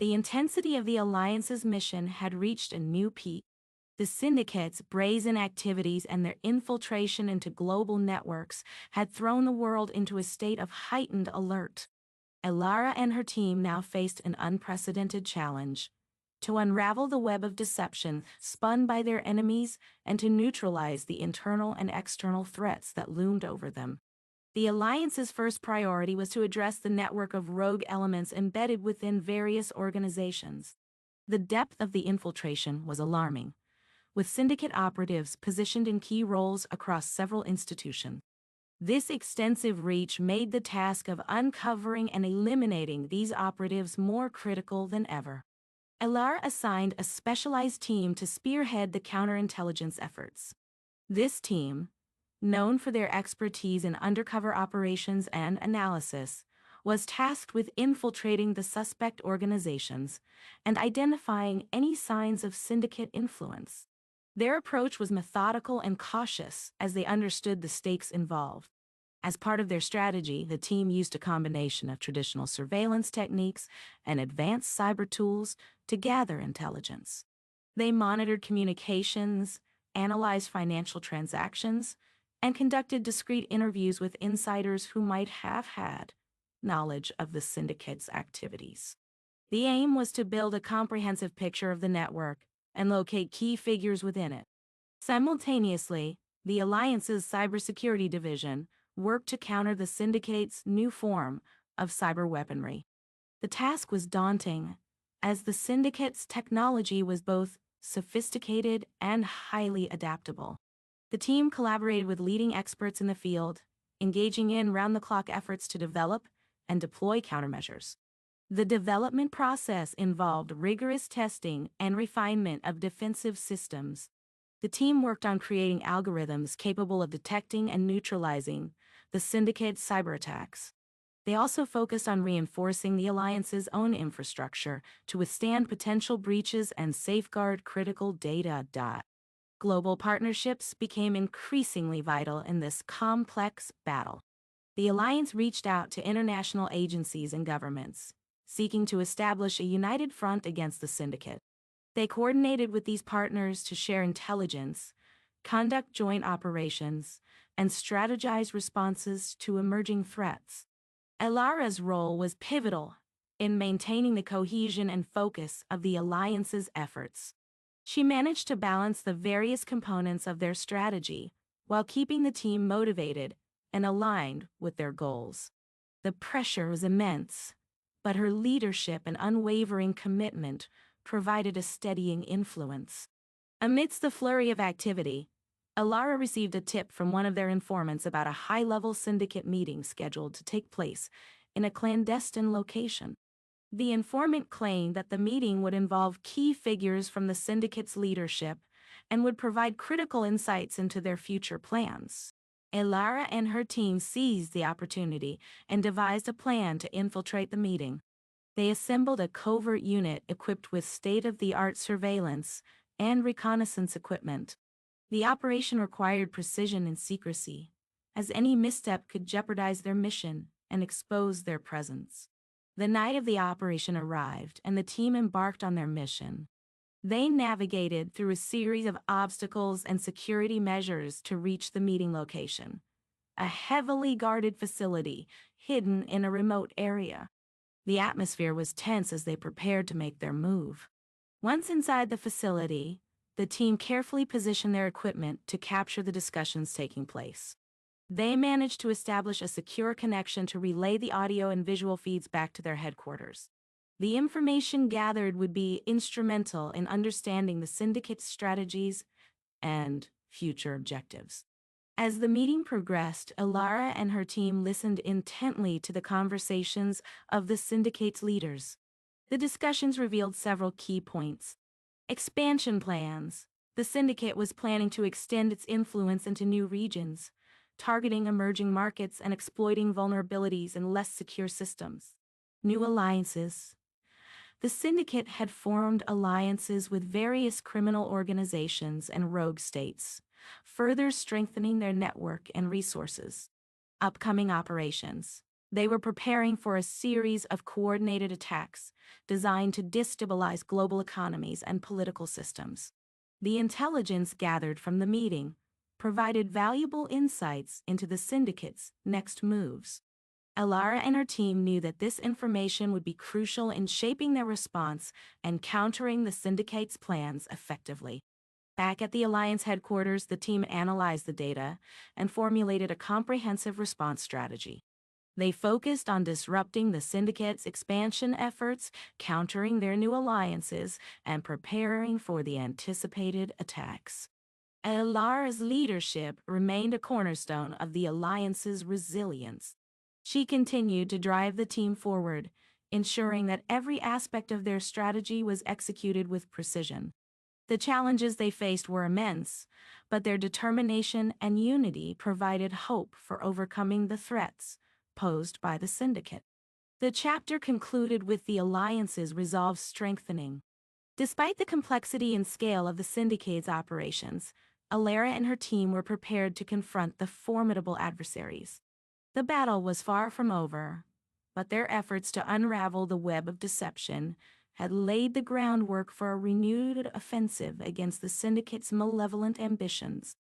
The intensity of the Alliance's mission had reached a new peak. The Syndicate's brazen activities and their infiltration into global networks had thrown the world into a state of heightened alert. Elara and her team now faced an unprecedented challenge: to unravel the web of deception spun by their enemies and to neutralize the internal and external threats that loomed over them. The Alliance's first priority was to address the network of rogue elements embedded within various organizations. The depth of the infiltration was alarming, with Syndicate operatives positioned in key roles across several institutions. This extensive reach made the task of uncovering and eliminating these operatives more critical than ever. Elara assigned a specialized team to spearhead the counterintelligence efforts. This team, known for their expertise in undercover operations and analysis, was tasked with infiltrating the suspect organizations and identifying any signs of Syndicate influence. Their approach was methodical and cautious as they understood the stakes involved. As part of their strategy, the team used a combination of traditional surveillance techniques and advanced cyber tools to gather intelligence. They monitored communications, analyzed financial transactions, and conducted discreet interviews with insiders who might have had knowledge of the Syndicate's activities. The aim was to build a comprehensive picture of the network and locate key figures within it. Simultaneously, the Alliance's cybersecurity division worked to counter the Syndicate's new form of cyber weaponry. The task was daunting, as the Syndicate's technology was both sophisticated and highly adaptable. The team collaborated with leading experts in the field, engaging in round-the-clock efforts to develop and deploy countermeasures. The development process involved rigorous testing and refinement of defensive systems. The team worked on creating algorithms capable of detecting and neutralizing the Syndicate's cyber attacks. They also focused on reinforcing the Alliance's own infrastructure to withstand potential breaches and safeguard critical data. Global partnerships became increasingly vital in this complex battle. The Alliance reached out to international agencies and governments, seeking to establish a united front against the Syndicate. They coordinated with these partners to share intelligence, conduct joint operations, and strategize responses to emerging threats. Elara's role was pivotal in maintaining the cohesion and focus of the Alliance's efforts. She managed to balance the various components of their strategy while keeping the team motivated and aligned with their goals. The pressure was immense, but her leadership and unwavering commitment provided a steadying influence. Amidst the flurry of activity, Elara received a tip from one of their informants about a high-level Syndicate meeting scheduled to take place in a clandestine location. The informant claimed that the meeting would involve key figures from the Syndicate's leadership and would provide critical insights into their future plans. Elara and her team seized the opportunity and devised a plan to infiltrate the meeting. They assembled a covert unit equipped with state-of-the-art surveillance and reconnaissance equipment. The operation required precision and secrecy, as any misstep could jeopardize their mission and expose their presence. The night of the operation arrived, and the team embarked on their mission. They navigated through a series of obstacles and security measures to reach the meeting location, a heavily guarded facility hidden in a remote area. The atmosphere was tense as they prepared to make their move. Once inside the facility, the team carefully positioned their equipment to capture the discussions taking place. They managed to establish a secure connection to relay the audio and visual feeds back to their headquarters. The information gathered would be instrumental in understanding the Syndicate's strategies and future objectives. As the meeting progressed, Elara and her team listened intently to the conversations of the Syndicate's leaders. The discussions revealed several key points. Expansion plans. The Syndicate was planning to extend its influence into new regions, targeting emerging markets and exploiting vulnerabilities in less secure systems. New alliances. The Syndicate had formed alliances with various criminal organizations and rogue states, further strengthening their network and resources. Upcoming operations. They were preparing for a series of coordinated attacks designed to destabilize global economies and political systems. The intelligence gathered from the meeting provided valuable insights into the Syndicate's next moves. Elara and her team knew that this information would be crucial in shaping their response and countering the Syndicate's plans effectively. Back at the Alliance headquarters, the team analyzed the data and formulated a comprehensive response strategy. They focused on disrupting the Syndicate's expansion efforts, countering their new alliances, and preparing for the anticipated attacks. Elara's leadership remained a cornerstone of the Alliance's resilience. She continued to drive the team forward, ensuring that every aspect of their strategy was executed with precision. The challenges they faced were immense, but their determination and unity provided hope for overcoming the threats posed by the Syndicate. The chapter concluded with the Alliance's resolve strengthening. Despite the complexity and scale of the Syndicate's operations, Elara and her team were prepared to confront the formidable adversaries. The battle was far from over, but their efforts to unravel the web of deception had laid the groundwork for a renewed offensive against the Syndicate's malevolent ambitions.